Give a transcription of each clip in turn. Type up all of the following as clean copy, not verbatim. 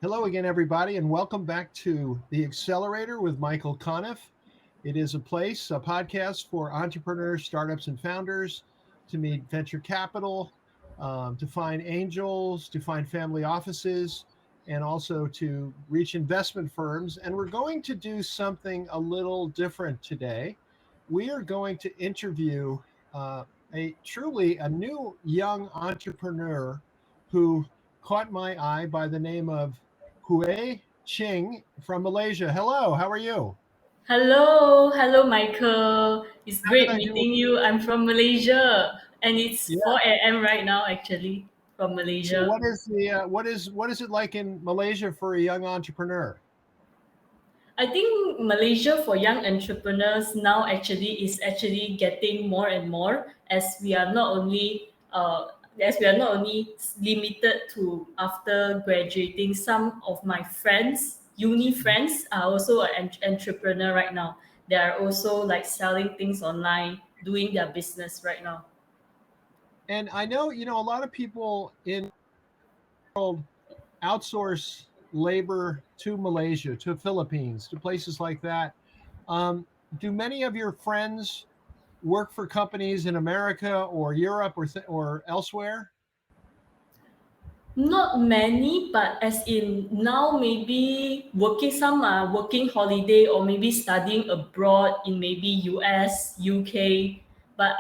Hello again, everybody, and welcome back to The Accelerator with Michael Conniff. It is a podcast for entrepreneurs, startups, and founders to meet venture capital, to find angels, to find family offices, and also to reach investment firms. And we're going to do something a little different today. We are going to interview a new young entrepreneur who caught my eye by the name of Huey Ching from Malaysia. Hello, how are you? Hello, Michael. It's How did great I do? meeting you. I'm from Malaysia, and it's Yeah. 4 a.m. right now, actually, from So Malaysia. what is it like in Malaysia for a young entrepreneur? I think Malaysia for young entrepreneurs now actually getting more and more as we are not only limited to after graduating. Some of my friends, uni friends, are also an entrepreneur right now. They are also like selling things online, doing their business right now. And I know, a lot of people in the world outsource labor to Malaysia, to Philippines, to places like that. Um, do many of your friends work for companies in America or Europe or elsewhere? Not many, but as in now, maybe some are working holiday or maybe studying abroad in maybe US, UK. But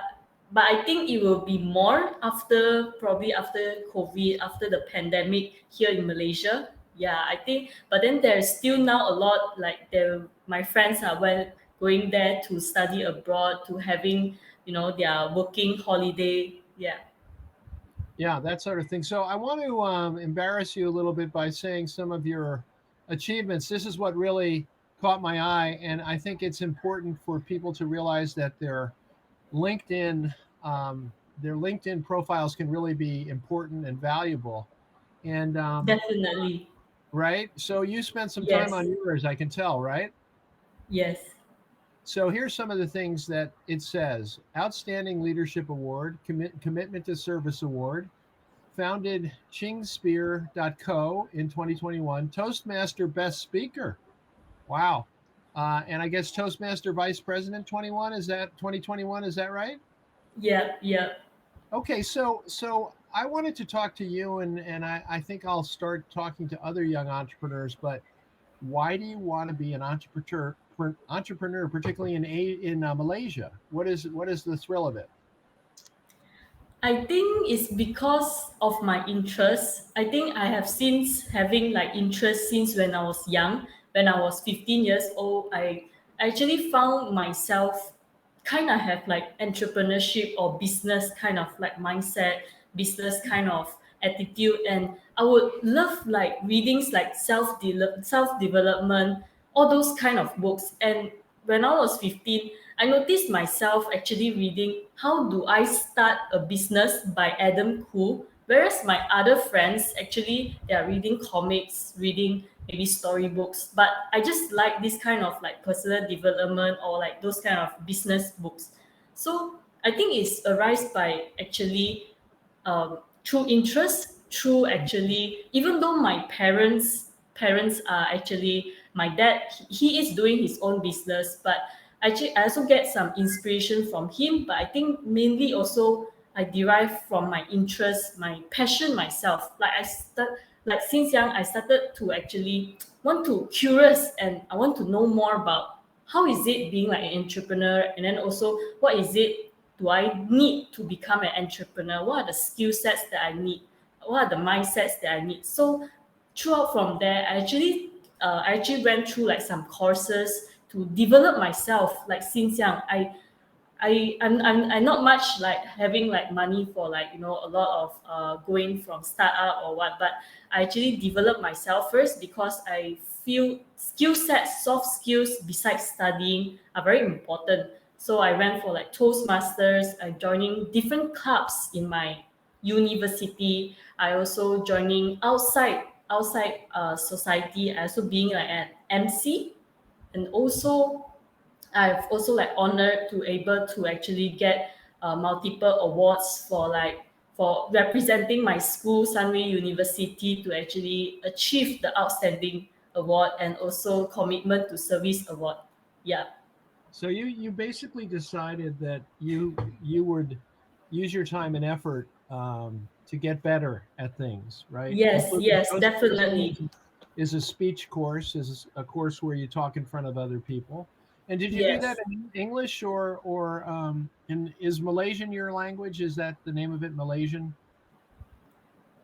I think it will be more after probably after COVID, after the pandemic here in Malaysia. Yeah, I think. But then there's still now a lot like my friends are going there to study abroad, to having their working holiday. Yeah. Yeah, that sort of thing. So I want to embarrass you a little bit by saying some of your achievements. This is what really caught my eye, and I think it's important for people to realize that LinkedIn, their LinkedIn profiles can really be important and valuable. And Definitely. right, so you spent some time on Yes. yours, I can tell, right? Yes. So here's some of the things that it says: Outstanding Leadership Award, Commitment to Service Award, founded Chingspear.co in 2021, Toastmaster Best Speaker. Wow. And I guess Toastmaster Vice President 21, is that 2021? Is that right? Yeah, yeah. Okay, so I wanted to talk to you, and I think I'll start talking to other young entrepreneurs. But why do you want to be an entrepreneur, particularly in Malaysia? What is the thrill of it? I think it's because of my interest. I think I have since having like interest since when I was young. When I was 15 years old, I actually found myself kind of have like entrepreneurship or business kind of like mindset, business kind of attitude, and I would love like readings like self development, all those kind of books. And when I was 15, I noticed myself actually reading How Do I Start a Business by Adam Khoo, whereas my other friends actually they are reading comics, reading maybe storybooks. But I just like this kind of like personal development or like those kind of business books. So I think it's arise by actually through interest, through actually even though my parents are actually my dad, he is doing his own business, but actually I also get some inspiration from him. But I think mainly also I derive from my interest, my passion myself. Like since young I started to actually want to curious, and I want to know more about how is it being like an entrepreneur, and then also what is it do I need to become an entrepreneur? What are the skill sets that I need? What are the mindsets that I need? So throughout from there, I actually went through like some courses to develop myself. Like since young, I'm not much like having like money for like a lot of going from startup or what, but I actually developed myself first because I feel skill sets, soft skills besides studying are very important. So I went for like Toastmasters, I joining different clubs in my university. I also joining outside society. I also being like an MC, and also I've also like honored to able to actually get multiple awards for representing my school, Sunway University, to actually achieve the outstanding award and also commitment to service award. Yeah. So you basically decided that you would use your time and effort to get better at things, right? Yes, Including yes, Ghostwriting definitely. is a speech course, is a course where you talk in front of other people. And did you do that Yes. in English or in is Malaysian your language? Is that the name of it, Malaysian?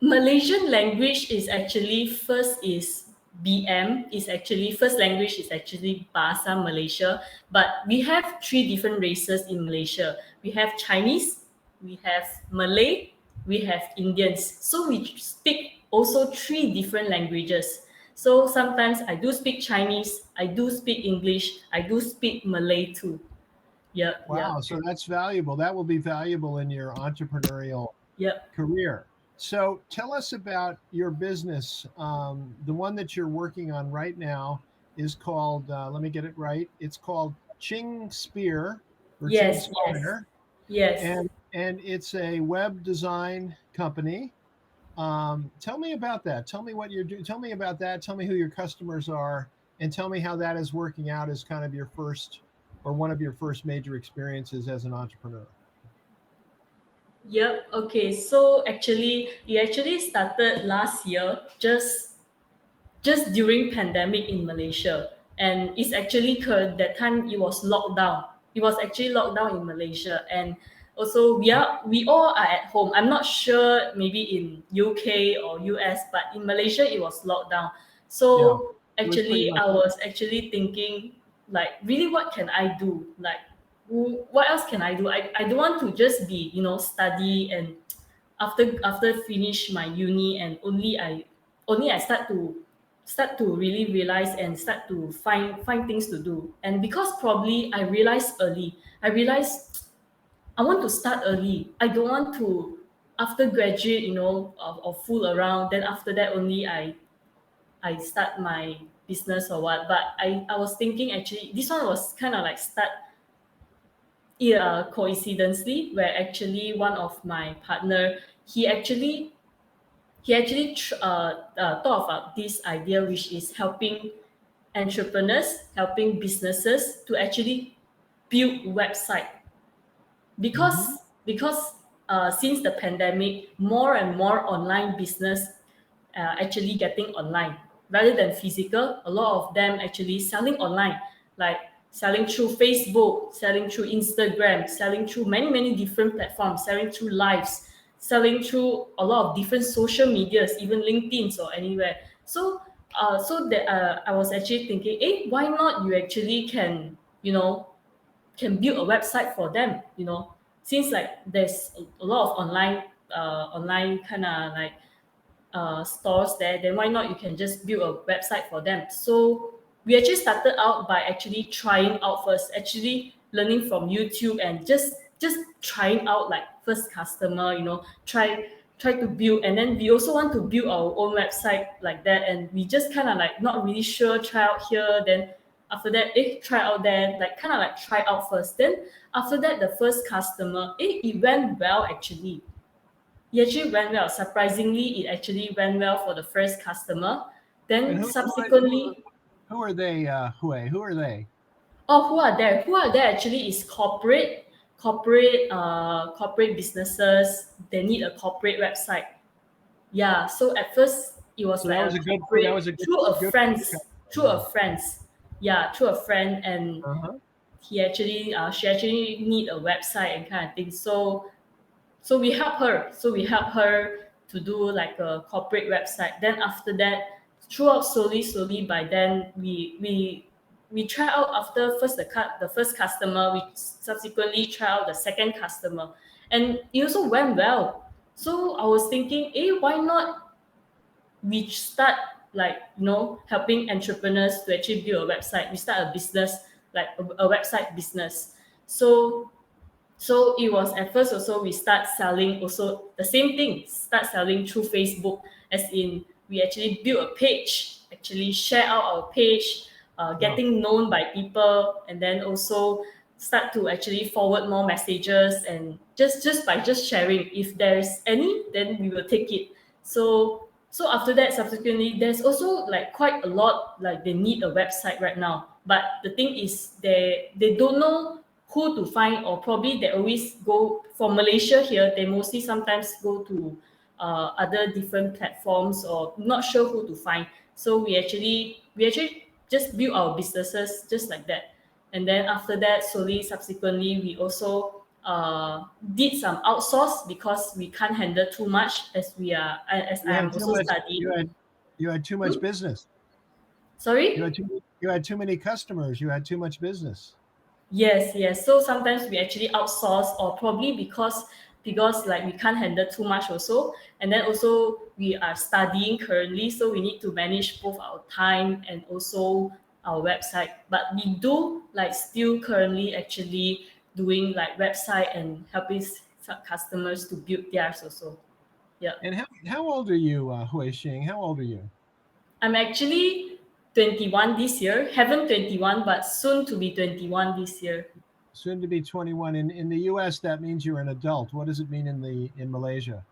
Malaysian language is actually first is BM, is actually first language is actually Bahasa Malaysia, but we have three different races in Malaysia. We have Chinese, we have Malay, we have Indians. So we speak also three different languages. So sometimes I do speak Chinese, I do speak English, I do speak Malay too. Yep, Wow, yep, so that's valuable. That will be valuable in your entrepreneurial yep. career. So tell us about your business. The one that you're working on right now is called, let me get it right. It's called Ching Spear or Ching Yes, yes, Spider, yes. and it's a web design company. Tell me about that. Tell me what you're doing. Tell me about that. Tell me who your customers are, and tell me how that is working out as kind of your first or one of your first major experiences as an entrepreneur. Yep. Okay. So actually, it actually started last year, just during pandemic in Malaysia, and it's actually that time it was locked down. It was actually locked down in Malaysia, and also we all are at home. I'm not sure maybe in UK or US, but in Malaysia it was locked down. Yeah, So it was pretty actually, much. I was actually thinking like, really, what can I do? Like, what else can I do? I don't want to just be study and after finish my uni and only I start to really realize and start to find things to do. And because probably I realized I want to start early. I don't want to after graduate, or fool around. Then after that only I start my business or what. But I was thinking actually this one was kind of like start, yeah, coincidentally, where actually one of my partner, he actually thought about this idea, which is helping entrepreneurs, helping businesses to actually build website. Mhm. Because since the pandemic, more and more online business actually getting online rather than physical. A lot of them actually selling online, like selling through Facebook, selling through Instagram, selling through many different platforms, selling through lives, selling through a lot of different social medias, even LinkedIn or anywhere. So I was actually thinking, why not you actually can build a website for them, since like there's a lot of online kind of like stores there, then why not you can just build a website for them. So we actually started out by actually trying out first, actually learning from YouTube and just trying out like first customer, try to build. And then we also want to build our own website like that, and we just kind of like not really sure, try out here, then after that try out there, like kind of like try out first. Then after that, the first customer, it went well actually. It actually went well. Surprisingly, it actually went well for the first customer. And Then subsequently, who are they? Huey, who are they? oh, who are there? Who are there actually is corporate businesses. They need a corporate website. Yeah. So at first it was So like that a was a good. That was corporate a good. through a Good. friends, through a friends. Yeah, through a friend, and Uh-huh. she actually need a website and kind of thing. So we help her. So we help her to do like a corporate website. Then after that, throughout slowly, by then we try out after the first customer. We subsequently try out the second customer, and it also went well. So I was thinking, why not we start like helping entrepreneurs to actually build a website. We start a business like a website business. So it was at first also we start selling also the same thing, start selling through Facebook, as in we actually build a page, actually share out our page, Wow. getting known by people, and then also start to actually forward more messages, and just by just sharing, if there's any, then we will take it. So after that, subsequently, there's also like quite a lot, like they need a website right now, but the thing is they don't know who to find, or probably they always go for Malaysia here, they mostly sometimes go to other different platforms, or not sure who to find. So we actually just build our businesses just like that. And then after that, slowly subsequently, we also did some outsource, because we can't handle too much, as as You I'm had too also much. studying. You had too much Hmm? business. Sorry. You had too many customers. You had too much business. Yes, yes. So sometimes we actually outsource, or probably because like we can't handle too much also, and then also we are studying currently, so we need to manage both our time and also our website. But we do like still currently actually doing like website and helping some customers to build theirs also. Yeah, And how old are you, Huey Ching? How old are you? I'm actually 21 this year. Haven't 21, but soon to be 21 this year. Soon to be 21. In the U.S., that means you're an adult. What does it mean in Malaysia?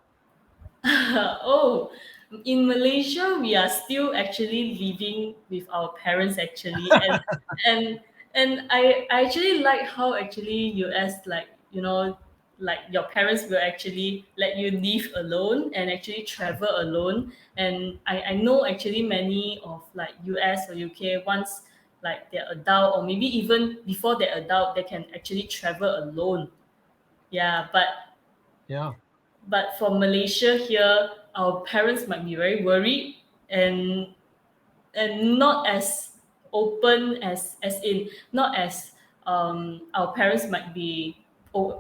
Oh, in Malaysia, we are still actually living with our parents actually, and and I actually like how actually US, like like your parents will actually let you live alone and actually travel alone. And I know actually many of like US or UK, once like they're adult, or maybe even before they're adult, they can actually travel alone. Yeah, Yeah. but for Malaysia here, our parents might be very worried, and not as open as in not as our parents might be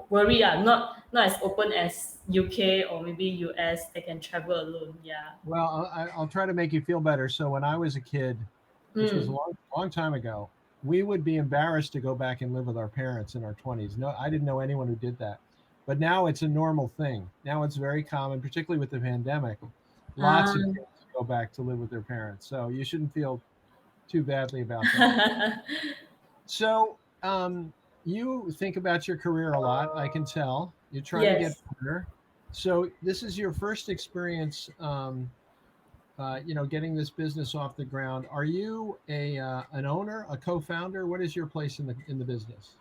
worried, not as open as UK or maybe US. They can travel alone. Yeah. Well, I'll try to make you feel better. So when I was a kid, which was a Mm. long time ago, we would be embarrassed to go back and live with our parents in our 20s. No, I didn't know anyone who did that. But now it's a normal thing. Now it's very common, particularly with the pandemic. Lots of Ah. kids go back to live with their parents. So you shouldn't feel too badly about that. So you think about your career a lot. I can tell you're trying to get Yes. better. So this is your first experience, getting this business off the ground. Are you an owner, a co-founder? What is your place in the business?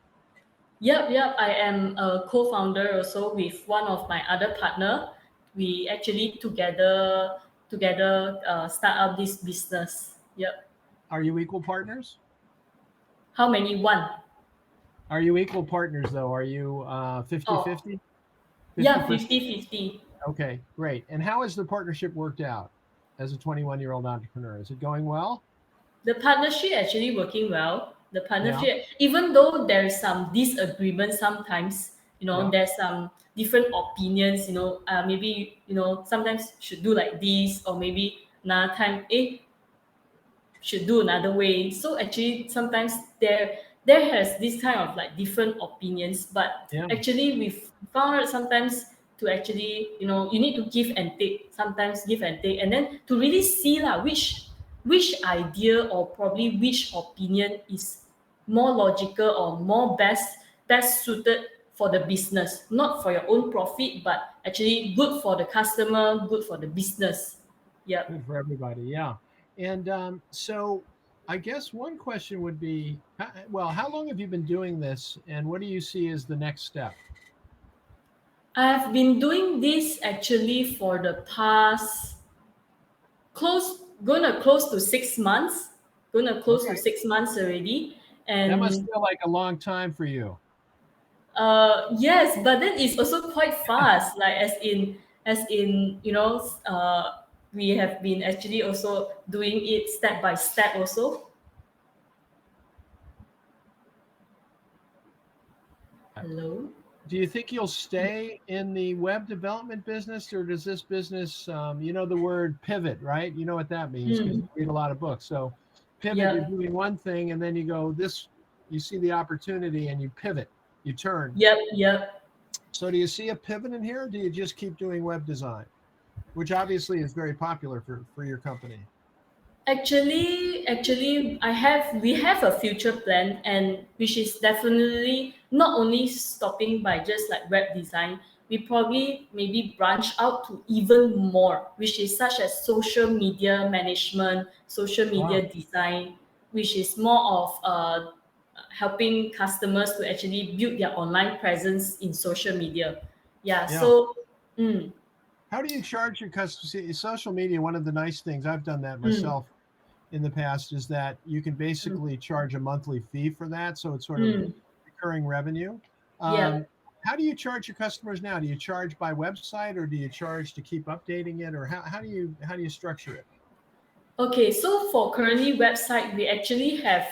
Yep. I am a co-founder also with one of my other partner. We actually together start up this business. Yep. Are you equal partners? How many? One. Are you equal partners though? Are you 50 Oh, 50? yeah, 50%? 50-50. Okay, great. And how has the partnership worked out as a 21-year-old entrepreneur? Is it going well? The partnership actually working well. The Yeah, partnership, even though there's some disagreement sometimes, yeah, there's some different opinions, maybe, sometimes should do like this, or maybe another time, should do another way. So actually, sometimes there has this kind of like different opinions, but yeah. actually we've found out sometimes to actually you need to give and take. Sometimes give and take, and then to really see lah which idea or probably which opinion is more logical or more best suited for the business, not for your own profit, but actually good for the customer, good for the business. Yep. Good for everybody. Yeah. And so I guess one question would be, well, how long have you been doing this and what do you see as the next step? I've been doing this actually for the past close to 6 months. Gonna close to Okay. 6 months already. That must And feel like a long time for you. yes, but then it's also quite fast, like as in we have been actually also doing it step by step also. Hello? Do you think you'll stay in the web development business or does this business, you know, the word pivot, right? You know what that means because Mm. you read a lot of books. So pivot, you're Yep. doing one thing and then you go this, you see the opportunity and you pivot, you turn. Yep. So do you see a pivot in here? Or do you just keep doing web design, which obviously is very popular for your company? Actually, we have a future plan, and which is definitely not only stopping by just like web design. We probably maybe branch out to even more, which is such as social media management, social Wow. media design, which is more of helping customers to actually build their online presence in social media. Yeah. Yeah. So, mm, How do you charge your customers? Social media, one of the nice things, I've done that mm, myself in the past, is that you can mm, basically charge a monthly fee for that. So it's sort of mm, recurring revenue. yeah. How do you charge your customers now? Do you charge by website, or do you charge to keep updating it, or how do you structure it? Okay, so for currently website, we actually have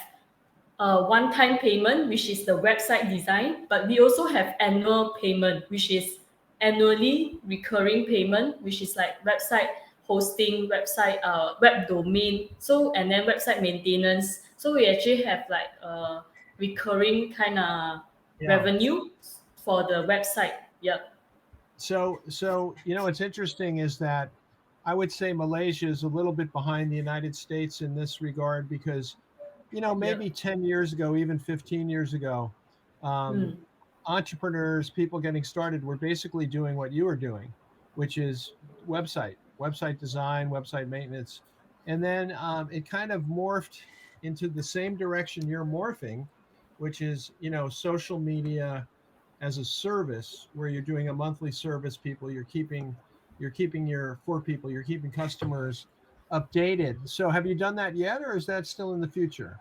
a one-time payment, which is the website design, but we also have annual payment, which is annually recurring payment, which is like website hosting, website web domain, so and then website maintenance. So we actually have like recurring kind of Yeah. revenue for the website. Yep. So what's interesting is that I would say Malaysia is a little bit behind the United States in this regard because maybe Yep. 10 years ago, even 15 years ago, um, Mm. entrepreneurs, people getting started, were basically doing what you were doing, which is website design, website maintenance. And then it kind of morphed into the same direction you're morphing, which is, social media as a service where you're doing a monthly service. You're keeping your for people, you're keeping customers updated. So have you done that yet, or is that still in the future?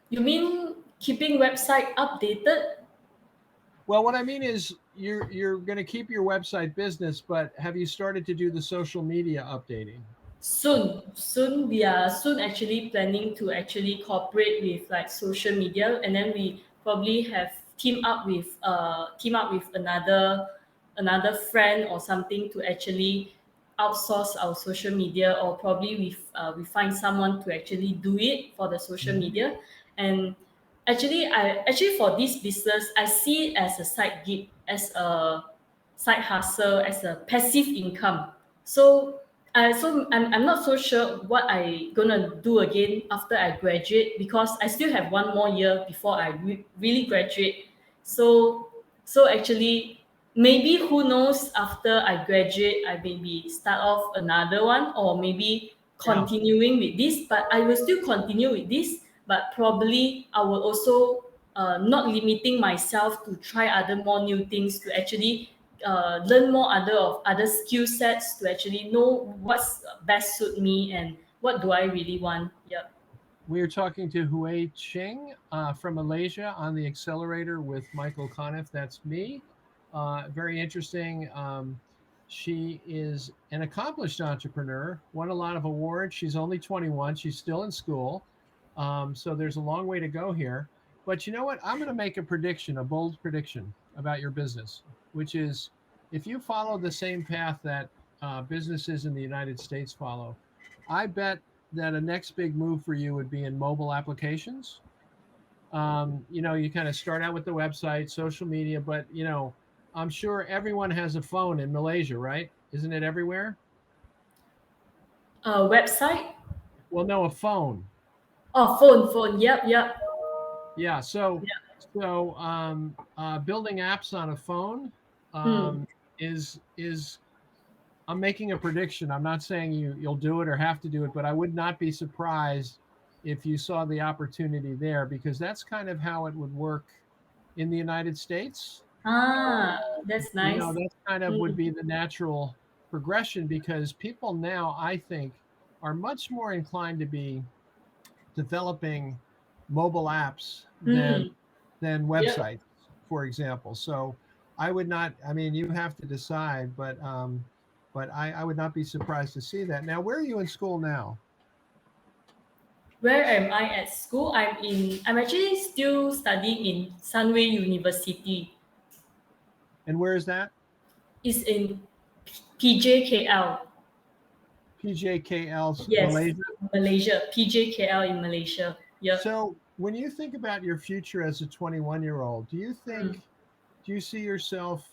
You mean keeping website updated? Well, what I mean is you're going to keep your website business, but have you started to do the social media updating? Soon we are soon actually planning to actually cooperate with like social media, and then we probably have team up with another friend or something to actually outsource our social media, or probably we find someone to actually do it for the social Mhm. media. And actually for this business, I see it as a side gig, as a side hustle, as a passive income. So I'm not so sure what I gonna do again after I graduate, because I still have one more year before I really graduate. So actually, maybe who knows, after I graduate, I maybe start off another one, or maybe Yeah. continuing with this. But I will still continue with this, but probably I will also not limiting myself to try other more new things, to actually learn more other skill sets, to actually know what's best suit me and what do I really want. Yep. We are talking to Huey Ching from Malaysia on the accelerator with Michael Conniff. That's me. Very interesting. She is an accomplished entrepreneur, won a lot of awards. She's only 21. She's still in school. So there's a long way to go here. But you know what? I'm going to make a prediction, a bold prediction about your business, which is if you follow the same path that businesses in the United States follow, I bet that a next big move for you would be in mobile applications. You kind of start out with the website, social media, but I'm sure everyone has a phone in Malaysia, right? Isn't it everywhere? Website. Well, no, a phone. Oh, phone. Yep. Yeah. So, Yep. building apps on a phone Hmm. is I'm making a prediction. I'm not saying you'll do it or have to do it, but I would not be surprised if you saw the opportunity there, because that's kind of how it would work in the United States. That's nice. That kind of would Hmm. be the natural progression, because people now, I think, are much more inclined to be developing mobile apps than Hmm. Yep. websites, for example. So I would not. I mean, you have to decide, but I would not be surprised to see that. Now, where are you in school now? Where am I at school? I'm actually still studying in Sunway University. And where is that? It's in PJKL. PJKL, Yes, Malaysia. Malaysia. PJKL in Malaysia. Yep. So when you think about your future as a 21-year-old, do you see yourself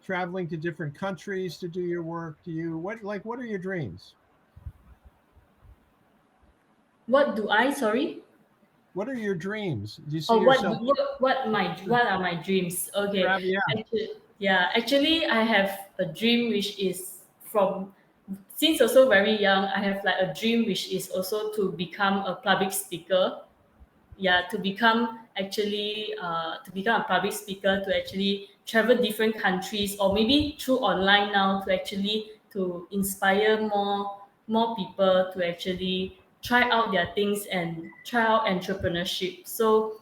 traveling to different countries to do your work? What are your dreams? What do I? Sorry. What are your dreams? Do you see Oh, yourself what are my dreams? Okay, travel? Yeah. actually, I have a dream which is from since also very young. I have like a dream which is also to become a public speaker. Yeah, to become a public speaker, to actually travel different countries, or maybe through online now, to actually to inspire more people to actually try out their things and try out entrepreneurship. So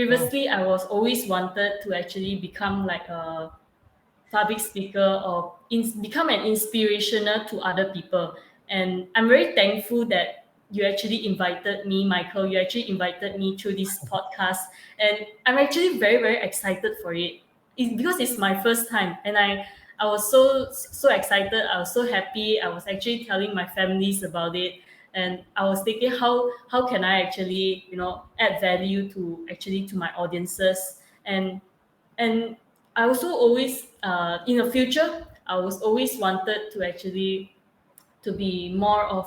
Wow. previously I was always wanted to actually become like a public speaker or become an inspirational to other people. And I'm very thankful that you actually invited me, Michael. You actually invited me to this podcast, and I'm actually very very excited for it. It's because it's my first time, and I was so excited. I was so happy. I was actually telling my families about it, and I was thinking how can I actually add value to actually to my audiences. And I also always in the future I was always wanted to actually to be more of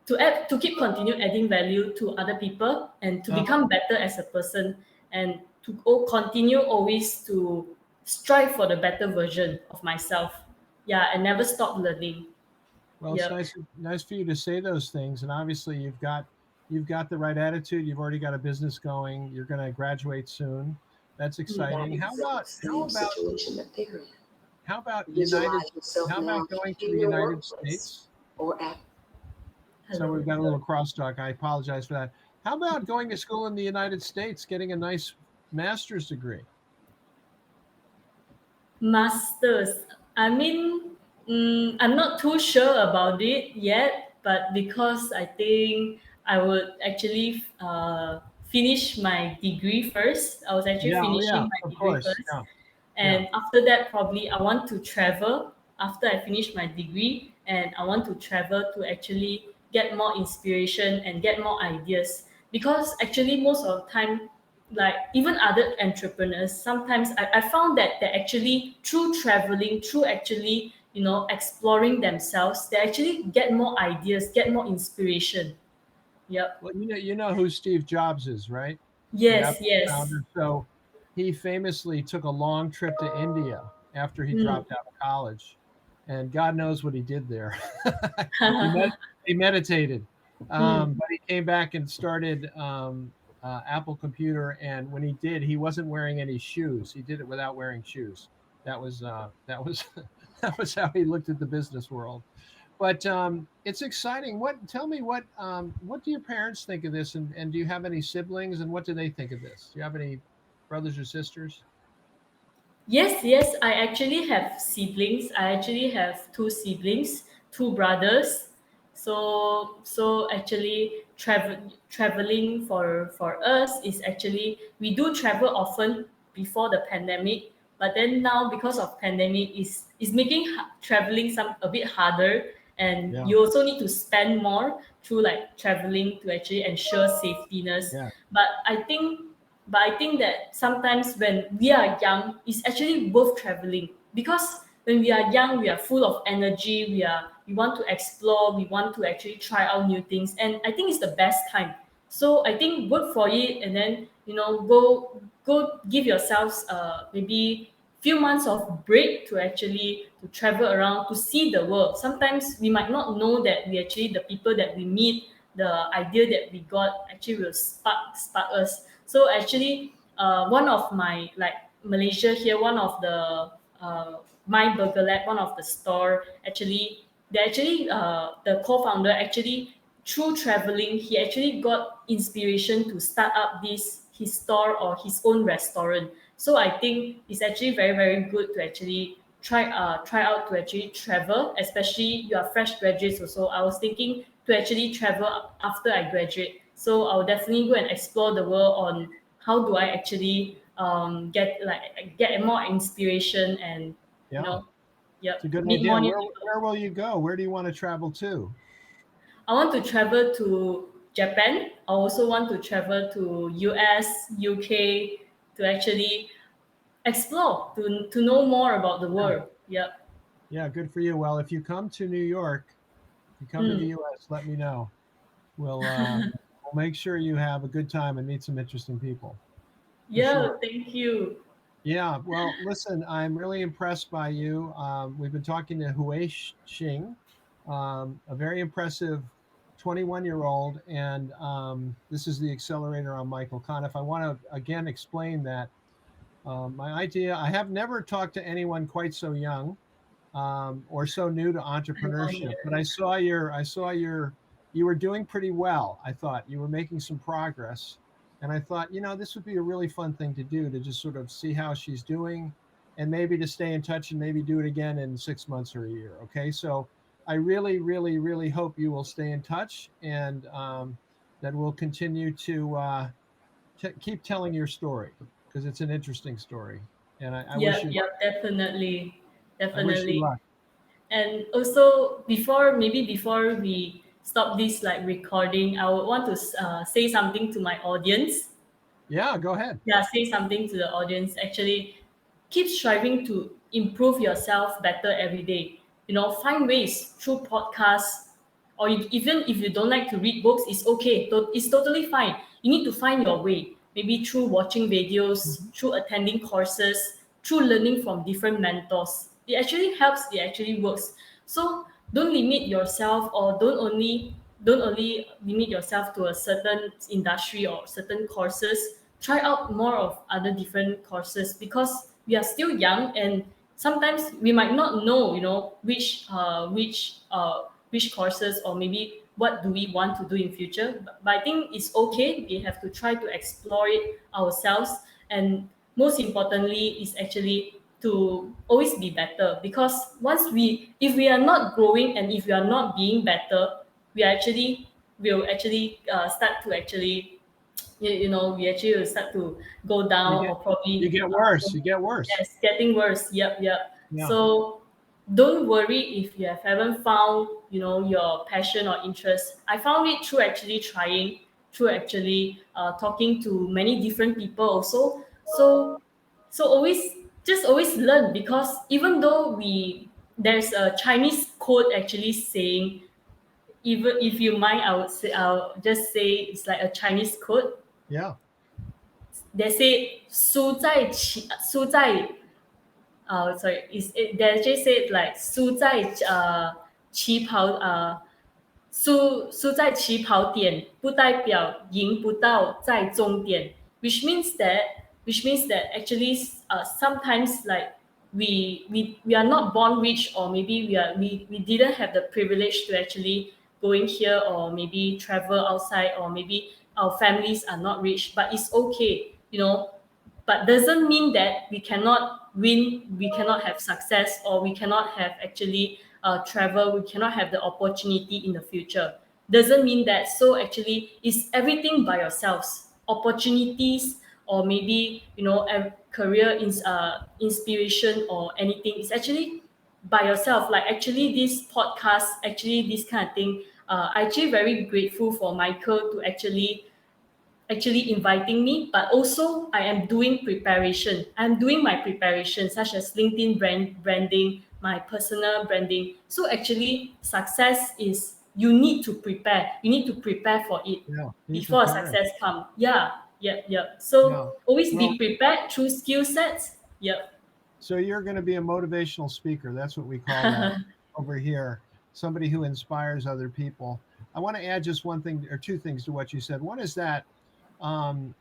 to keep continue adding value to other people and to Uh-huh. become better as a person, and to continue always to strive for the better version of myself. Yeah, and never stop learning. Well, it's Yep. nice for you to say those things, and obviously you've got the right attitude. You've already got a business going. You're going to graduate soon. That's Mm. That exciting. exact same situation that they're in. How about United? Visualize yourself How now about going to in the your United workplace States? or at So we've Hello. got a little crosstalk. I apologize for that. How about going to school in the United States, getting a nice master's degree? Masters. I mean, I'm not too sure about it yet, but because I think I would actually finish my degree first. I was actually Yeah, oh yeah, finishing my of degree course. first. Yeah, yeah. And after that, probably I want to travel after I finish my degree, and I want to travel to actually get more inspiration and get more ideas. Because actually, most of the time, like even other entrepreneurs, sometimes I found that they actually through traveling, through actually exploring themselves, they actually get more ideas, get more inspiration. Yep. Well, you know who Steve Jobs is, right? The Yes. Apple Yes. founder. So he famously took a long trip to India after he Mm. dropped out of college, and God knows what he did there. he med- he meditated, Mm. but he came back and started Apple Computer. And when he did, he wasn't wearing any shoes. He did it without wearing shoes. That was that was how he looked at the business world. But it's exciting. Tell me what do your parents think of this, and do you have any siblings, and what do they think of this? Do you have any brothers or sisters? Yes, yes, I actually have siblings. I actually have two siblings, two brothers. So actually traveling for us is actually we do travel often before the pandemic, but then now because of pandemic is making traveling some a bit harder, and Yeah, you also need to spend more through like traveling to actually ensure safetyness. yeah, But I think but I think that sometimes when we are young, it's actually worth traveling, because when we are young, we are full of energy. We want to explore. We want to actually try out new things, and I think it's the best time. So I think work for it, and then go give yourselves maybe few months of break to actually to travel around to see the world. Sometimes we might not know that we actually the people that we meet, the idea that we got actually will spark us. So actually, one of my like Malaysia here, one of the my burger lab, one of the store actually, they actually the co-founder actually through traveling, he actually got inspiration to start up this his store or his own restaurant. So I think it's actually very very good to actually try out to actually travel, especially you are fresh graduates also. I was thinking to actually travel after I graduate. So I'll definitely go and explore the world on how do I actually get more inspiration and you yeah. know, It's a yep, good meet idea. more new people. Where will you go? Where do you want to travel to? I want to travel to Japan. I also want to travel to US, UK to actually explore, to know more about the Yeah, world. Yep. yeah. Good for you. Well, if you come to New York, if you come to the Mm. U.S., let me know. We'll make sure you have a good time and meet some interesting people, for Yeah, sure. thank you. Yeah. Well, listen, I'm really impressed by you. We've been talking to Huey Ching, a very impressive 21-year-old, and this is the accelerator on Michael Conniff. I want to again explain that my idea. I have never talked to anyone quite so young or so new to I know, entrepreneurship. But yeah. you were doing pretty well. I thought you were making some progress, and I thought, this would be a really fun thing to do, to just sort of see how she's doing, and maybe to stay in touch and maybe do it again in 6 months or a year. Okay, so I really, really, really hope you will stay in touch, and that we'll continue to keep telling your story, because it's an interesting story, and I Yeah, wish you yeah, luck. definitely. I wish you Definitely. luck. And also, before we stop this like recording, I would want to say something to my audience. Yeah, go ahead. Yeah, say something to the audience. Actually, keep striving to improve yourself better every day. Find ways through podcasts, or even if you don't like to read books, it's okay. It's totally fine. You need to find your way. Maybe through watching videos, Mhm. through attending courses, through learning from different mentors. It actually helps. It actually works. So don't limit yourself, or don't only limit yourself to a certain industry or certain courses. Try out more of other different courses, because we are still young, and sometimes we might not know, which courses, or maybe what do we want to do in future. But I think it's okay. We have to try to explore it ourselves, and most importantly is actually to always be better, because if we are not growing, and if we are not being better, we will actually start to actually, we actually will start to go You down, get or probably you get worse. You get worse. yes, getting worse. Yep, yep. Yeah. So don't worry if you haven't found, your passion or interest. I found it through actually trying, through actually talking to many different people also. So always learn, because even though there's a Chinese quote actually saying, even if you mind, I'll just say it's like a Chinese quote. Yeah. They say 输在起跑，sorry, they actually said like 输在起跑点，不代表赢不到在终点，which means that actually sometimes like we are not born rich, or maybe we didn't have the privilege to actually going here, or maybe travel outside, or maybe our families are not rich, but it's okay, but doesn't mean that we cannot win, we cannot have success, or we cannot have actually travel, we cannot have the opportunity in the future. Doesn't mean that. So actually it's everything by yourselves. Opportunities, or maybe a career inspiration, or anything, is actually by yourself. Like actually this podcast, actually this kind of thing, actually very grateful for Michael to actually inviting me, but also I am doing preparation. I'm doing my preparation, such as LinkedIn branding, my personal branding. So actually, success is you need to prepare. You need to prepare for it Yeah. Be before prepared. success come. Yeah, yeah, yeah. Yeah. So always Well, be prepared through skill sets. Yep. so you're going to be a motivational speaker. That's what we call that over here. Somebody who inspires other people. I want to add just one thing or two things to what you said. One is that um,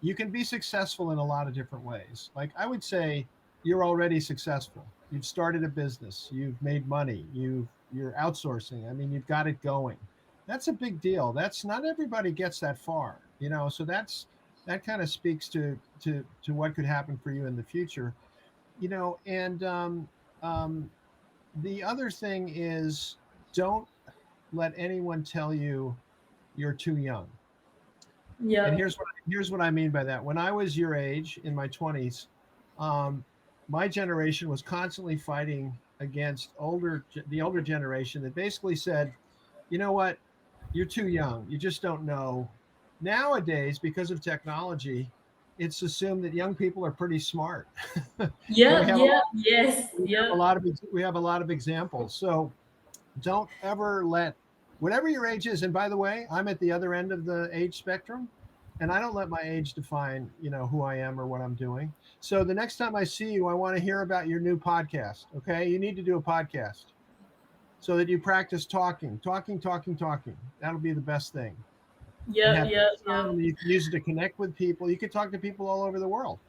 you can be successful in a lot of different ways. Like I would say, you're already successful. You've started a business. You've made money. You're outsourcing. I mean, you've got it going. That's a big deal. That's not everybody gets that far, So that kind of speaks to what could happen for you in the future, And um, the other thing is, don't let anyone tell you you're too young. And Yep. here's what I mean by that. When I was your age in my 20s, um, my generation was constantly fighting against the older generation that basically said, you know what, you're too young, you just don't know. Nowadays, because of technology, it's assumed that young people are pretty smart. and we Yep. have a Yep. Yes. we have a Yep. lot of we have a lot of examples. So don't ever let whatever your age is. And by the way, I'm at the other end of the age spectrum, and I don't let my age define, who I am or what I'm doing. So the next time I see you, I want to hear about your new podcast. Okay. You need to do a podcast so that you practice talking. That'll be the best thing. And Yeah, have yeah, guests on, yeah. and you can use it to connect with people. You can talk to people all over the world.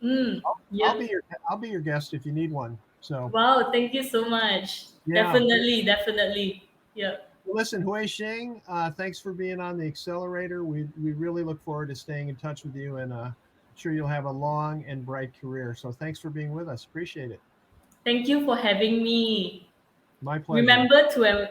I'll Yeah. be your guest if you need one. So Wow, thank you so much. yeah. Definitely. Yeah. Listen, Huey Ching, thanks for being on the accelerator. We really look forward to staying in touch with you, and I'm sure you'll have a long and bright career. So thanks for being with us. Appreciate it. Thank you for having me. My pleasure. Remember to